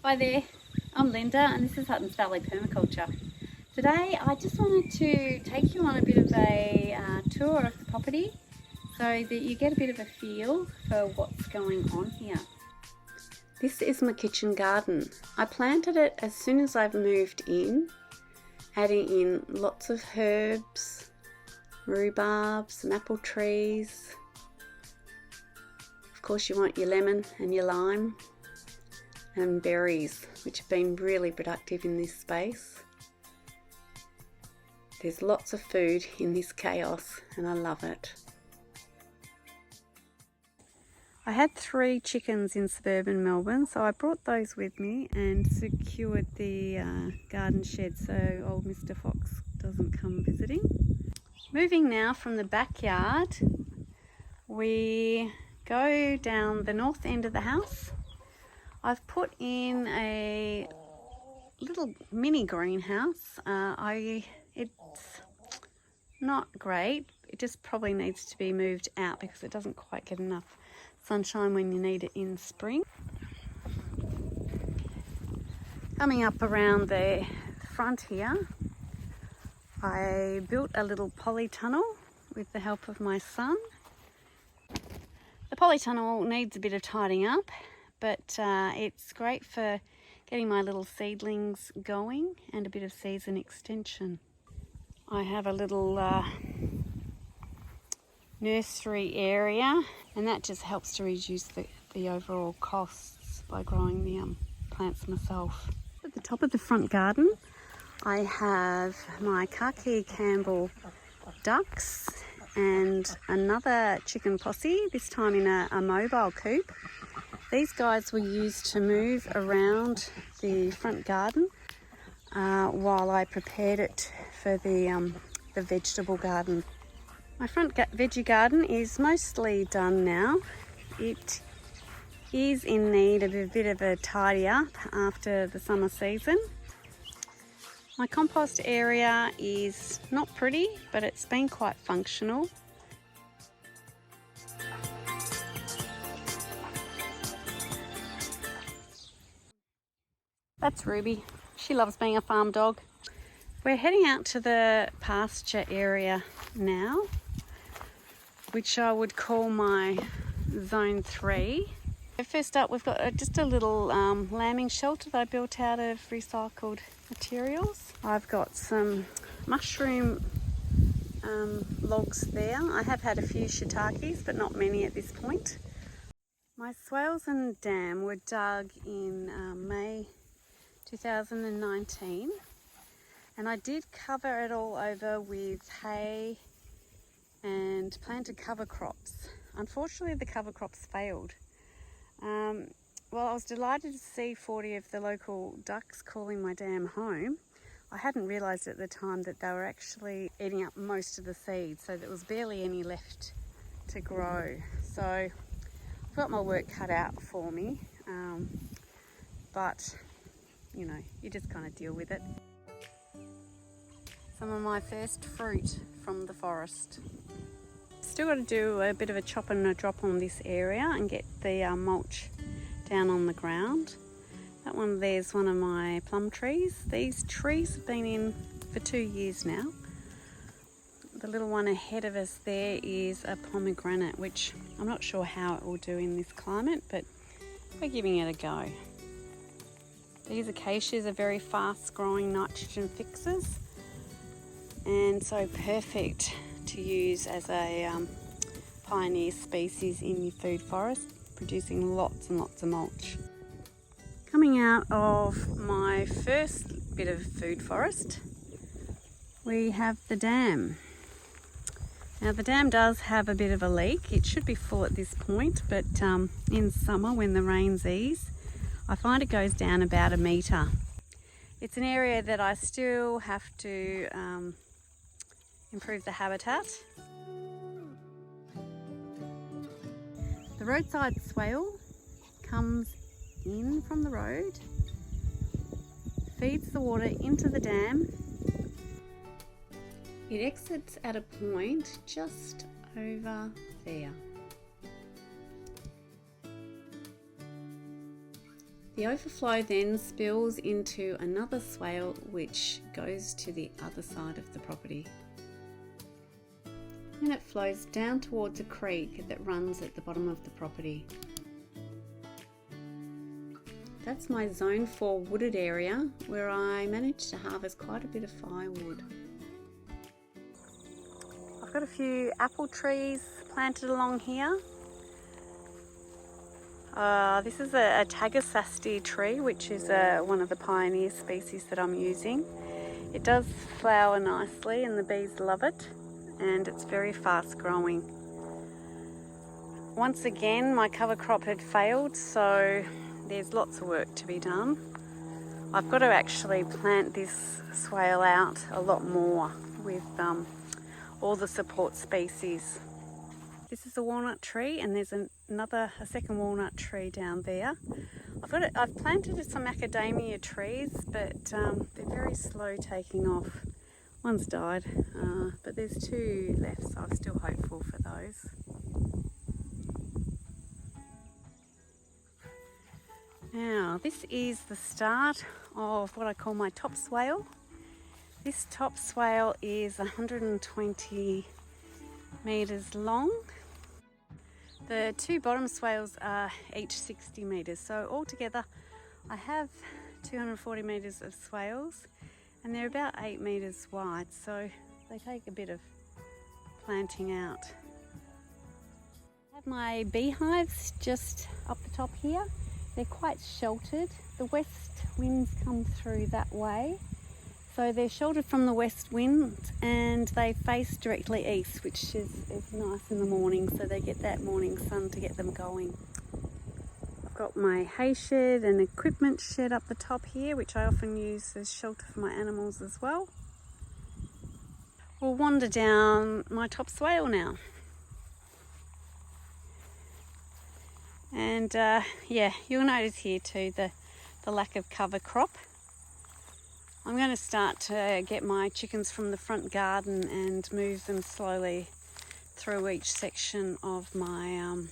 Hi there, I'm Linda and this is Huttons Valley Permaculture. Today I just wanted to take you on a bit of a tour of the property so that you get a bit of a feel for what's going on here. This is my kitchen garden. I planted it as soon as I've moved in, adding in lots of herbs, rhubarb, some apple trees. Of course you want your lemon and your lime and berries, which have been really productive in this space. There's lots of food in this chaos and I love it. I had 3 chickens in suburban Melbourne, so I brought those with me and secured the garden shed so old Mr. Fox doesn't come visiting. Moving now from the backyard, we go down the north end of the house. I've put in a little mini greenhouse. It's not great. It just probably needs to be moved out because it doesn't quite get enough sunshine when you need it in spring. Coming up around the front here, I built a little polytunnel with the help of my son. The polytunnel needs a bit of tidying up, but it's great for getting my little seedlings going and a bit of season extension. I have a little nursery area, and that just helps to reduce the overall costs by growing the plants myself. At the top of the front garden, I have my khaki Campbell ducks and another chicken posse, this time in a mobile coop. These guys were used to move around the front garden while I prepared it for the vegetable garden. My front veggie garden is mostly done now. It is in need of a bit of a tidy up after the summer season. My compost area is not pretty, but it's been quite functional. That's Ruby. She loves being a farm dog. We're heading out to the pasture area now, which I would call my zone 3. First up, we've got just a little lambing shelter that I built out of recycled materials. I've got some mushroom logs there. I have had a few shiitakes, but not many at this point. My swales and dam were dug in May 2019, and I did cover it all over with hay and planted cover crops. Unfortunately, the cover crops failed. Well, I was delighted to see 40 of the local ducks calling my dam home. I hadn't realised at the time that they were actually eating up most of the seeds, so there was barely any left to grow. So I've got my work cut out for me, but you know, you just kind of deal with it. Some of my first fruit from the forest. Still got to do a bit of a chop and a drop on this area and get the mulch down on the ground. That one there's one of my plum trees. These trees have been in for 2 years now. The little one ahead of us there is a pomegranate, which I'm not sure how it will do in this climate, but we're giving it a go. These acacias are very fast growing nitrogen fixers, and so perfect to use as a pioneer species in your food forest, producing lots and lots of mulch. Coming out of my first bit of food forest, we have the dam. Now the dam does have a bit of a leak. It should be full at this point, but in summer when the rains ease, I find it goes down about 1 metre. It's an area that I still have to improve the habitat. The roadside swale comes in from the road, feeds the water into the dam. It exits at a point just over there. The overflow then spills into another swale which goes to the other side of the property. And it flows down towards a creek that runs at the bottom of the property. That's my zone 4 wooded area where I managed to harvest quite a bit of firewood. I've got a few apple trees planted along here. This is a Tagasasti tree, which is one of the pioneer species that I'm using. It does flower nicely and the bees love it, and it's very fast growing. Once again, my cover crop had failed, so there's lots of work to be done. I've got to actually plant this swale out a lot more with all the support species. This is a walnut tree, and there's a second walnut tree down there. I've planted some macadamia trees, but they're very slow taking off. One's died, but there's 2 left, so I'm still hopeful for those. Now, this is the start of what I call my top swale. This top swale is 120 metres long. The 2 bottom swales are each 60 metres, so altogether I have 240 metres of swales, and they're about 8 metres wide, so they take a bit of planting out. I have my beehives just up the top here. They're quite sheltered. The west winds come through that way, so they're sheltered from the west wind, and they face directly east, which is nice in the morning, so they get that morning sun to get them going. I've got my hay shed and equipment shed up the top here, which I often use as shelter for my animals as well. We'll wander down my top swale now. And yeah, you'll notice here too the lack of cover crop. I'm going to start to get my chickens from the front garden and move them slowly through each section of my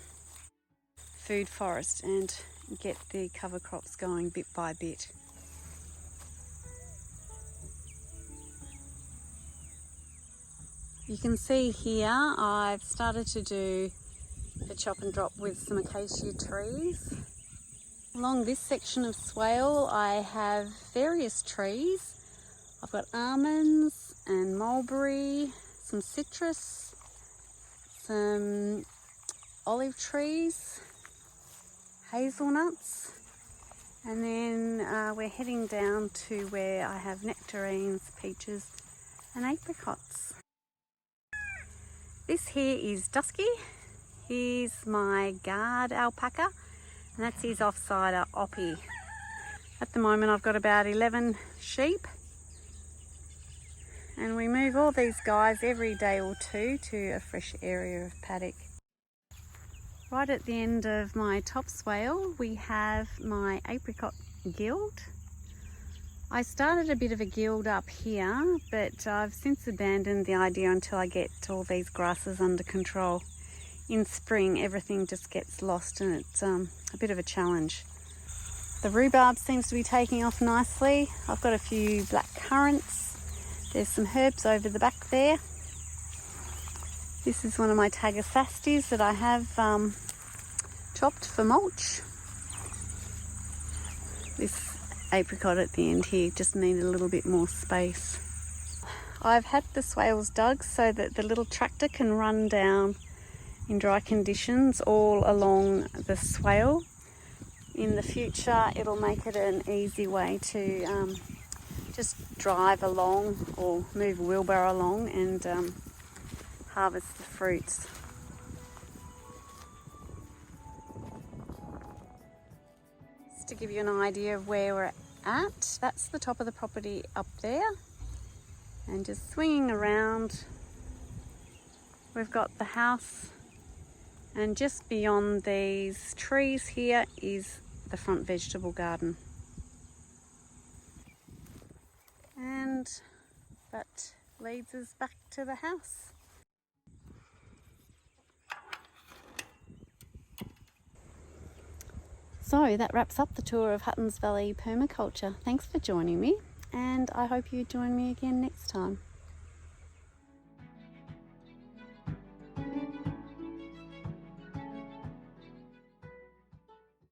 food forest and get the cover crops going bit by bit. You can see here I've started to do the chop and drop with some acacia trees. Along this section of swale I have various trees. I've got almonds and mulberry, some citrus, some olive trees, hazelnuts, and then we're heading down to where I have nectarines, peaches and apricots. This here is Dusky. He's my guard alpaca, and that's his offsider, Oppie. At the moment I've got about 11 sheep, and we move all these guys every day or 2 to a fresh area of paddock. Right at the end of my top swale we have my apricot guild. I started a bit of a guild up here, but I've since abandoned the idea until I get all these grasses under control. In spring everything just gets lost and it's a bit of a challenge. The rhubarb seems to be taking off nicely. I've got a few black currants. There's some herbs over the back there. This is one of my Tagasastis that I have chopped for mulch. This apricot at the end here just needed a little bit more space. I've had the swales dug so that the little tractor can run down in dry conditions all along the swale. In the future it'll make it an easy way to just drive along or move a wheelbarrow along and harvest the fruits. Just to give you an idea of where we're at, that's the top of the property up there, and just swinging around we've got the house. And just beyond these trees here is the front vegetable garden. And that leads us back to the house. So that wraps up the tour of Huttons Valley Permaculture. Thanks for joining me, and I hope you join me again next time.